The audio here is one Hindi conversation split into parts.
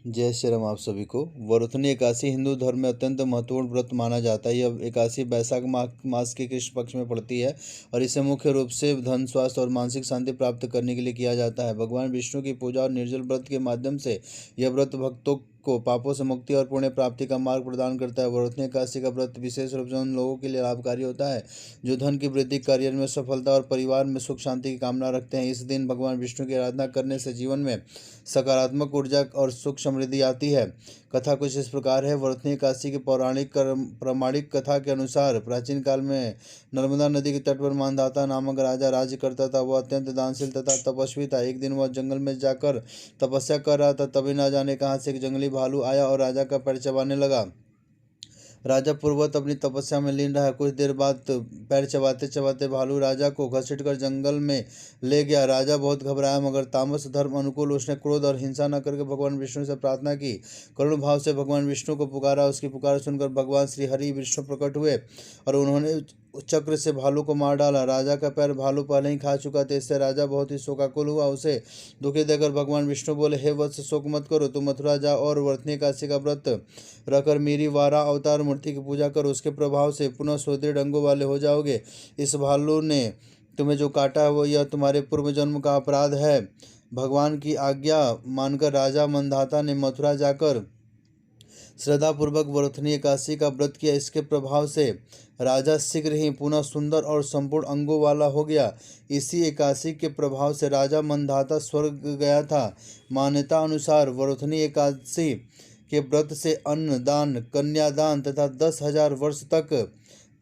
जय श्री राम। आप सभी को वरुथनी एकादशी हिंदू धर्म में अत्यंत महत्वपूर्ण व्रत माना जाता है। यह एकादशी वैशाख मास के कृष्ण पक्ष में पड़ती है और इसे मुख्य रूप से धन, स्वास्थ्य और मानसिक शांति प्राप्त करने के लिए किया जाता है। भगवान विष्णु की पूजा और निर्जल व्रत के माध्यम से यह व्रत भक्तों को पापों से मुक्ति और पुण्य प्राप्ति का मार्ग प्रदान करता है। वरुथनी एकादशी का व्रत विशेष रूप से उन लोगों के लिए लाभकारी होता है जो धन की वृद्धि, करियर में सफलता और परिवार में सुख शांति की कामना रखते हैं। इस दिन भगवान विष्णु की आराधना करने से जीवन में सकारात्मक ऊर्जा और सुख समृद्धि आती है। कथा कुछ इस प्रकार है। वरुथनी एकादशी की पौराणिक प्रामाणिक कथा के अनुसार प्राचीन काल में नर्मदा नदी के तट पर मानधाता नामक राजा राज्य करता था। वह अत्यंत दानशील तथा तपस्वी था। एक दिन वह जंगल में जाकर तपस्या कर रहा था, तभी न जाने कहां से एक जंगली भालू आया और राजा का पैर चबाने लगा। राजा पूर्ववत अपनी तपस्या में लीन रहा। कुछ देर बाद पैर चबाते चबाते भालू राजा को घसीटकर जंगल में ले गया। राजा बहुत घबराया, मगर तामस धर्म अनुकूल उसने क्रोध और हिंसा न करके भगवान विष्णु से प्रार्थना की। करुण भाव से भगवान विष्णु को पुकारा। उसकी पुकार सुनकर भगवान श्री हरि विष्णु प्रकट हुए और उन्होंने चक्र से भालू को मार डाला। राजा का पैर भालू पहले ही खा चुका था, इससे राजा बहुत ही शोकाकुल हुआ। उसे दुखी देकर भगवान विष्णु बोले, हे वत्स, शोक मत करो, तुम मथुरा जाओ और वरुथनी एकादशी का व्रत रखकर मेरी वारा अवतार मूर्ति की पूजा करो। उसके प्रभाव से पुनः सुदृढ़ अंगों वाले हो जाओगे। इस भालू ने तुम्हें जो काटा है वो यह तुम्हारे पूर्व जन्म का अपराध है। भगवान की आज्ञा मानकर राजा मंधाता ने मथुरा जाकर श्रद्धापूर्वक वरुथनी एकादशी का व्रत किया। इसके प्रभाव से राजा शीघ्र ही पुनः सुंदर और संपूर्ण अंगों वाला हो गया। इसी एकादशी के प्रभाव से राजा मंधाता स्वर्ग गया था। मान्यता अनुसार वरुथनी एकादशी के व्रत से अन्न दान, कन्यादान तथा 10,000 वर्ष तक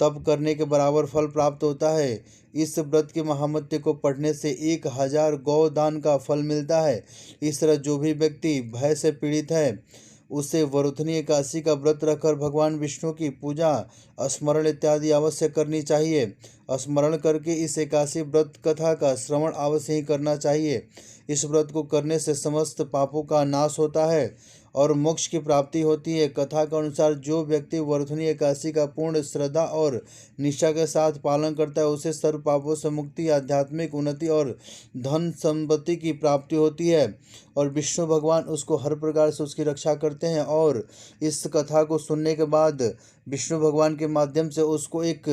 तप करने के बराबर फल प्राप्त होता है। इस व्रत के महामत्य को पढ़ने से 1,000 गौ दान का फल मिलता है। इस तरह जो भी व्यक्ति भय से पीड़ित है उसे वरुथनी एकादशी का व्रत रखकर भगवान विष्णु की पूजा, स्मरण इत्यादि अवश्य करनी चाहिए। स्मरण करके इस एकादशी व्रत कथा का श्रवण अवश्य ही करना चाहिए। इस व्रत को करने से समस्त पापों का नाश होता है और मोक्ष की प्राप्ति होती है। कथा के अनुसार जो व्यक्ति वरुथनी एकादशी का पूर्ण श्रद्धा और निष्ठा के साथ पालन करता है उसे सर्व पापों से मुक्ति, आध्यात्मिक उन्नति और धन संपत्ति की प्राप्ति होती है और विष्णु भगवान उसको हर प्रकार से उसकी रक्षा करते हैं। और इस कथा को सुनने के बाद विष्णु भगवान के माध्यम से उसको एक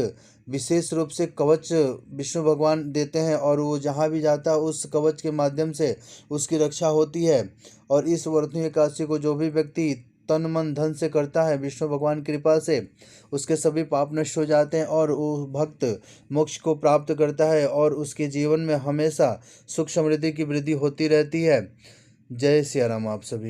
विशेष रूप से कवच विष्णु भगवान देते हैं और वो जहाँ भी जाता है उस कवच के माध्यम से उसकी रक्षा होती है। और इस वरुथनी एकादशी को जो भी व्यक्ति तन मन धन से करता है, विष्णु भगवान की कृपा से उसके सभी पाप नष्ट हो जाते हैं और वो भक्त मोक्ष को प्राप्त करता है और उसके जीवन में हमेशा सुख समृद्धि की वृद्धि होती रहती है। जय सिया राम। आप सभी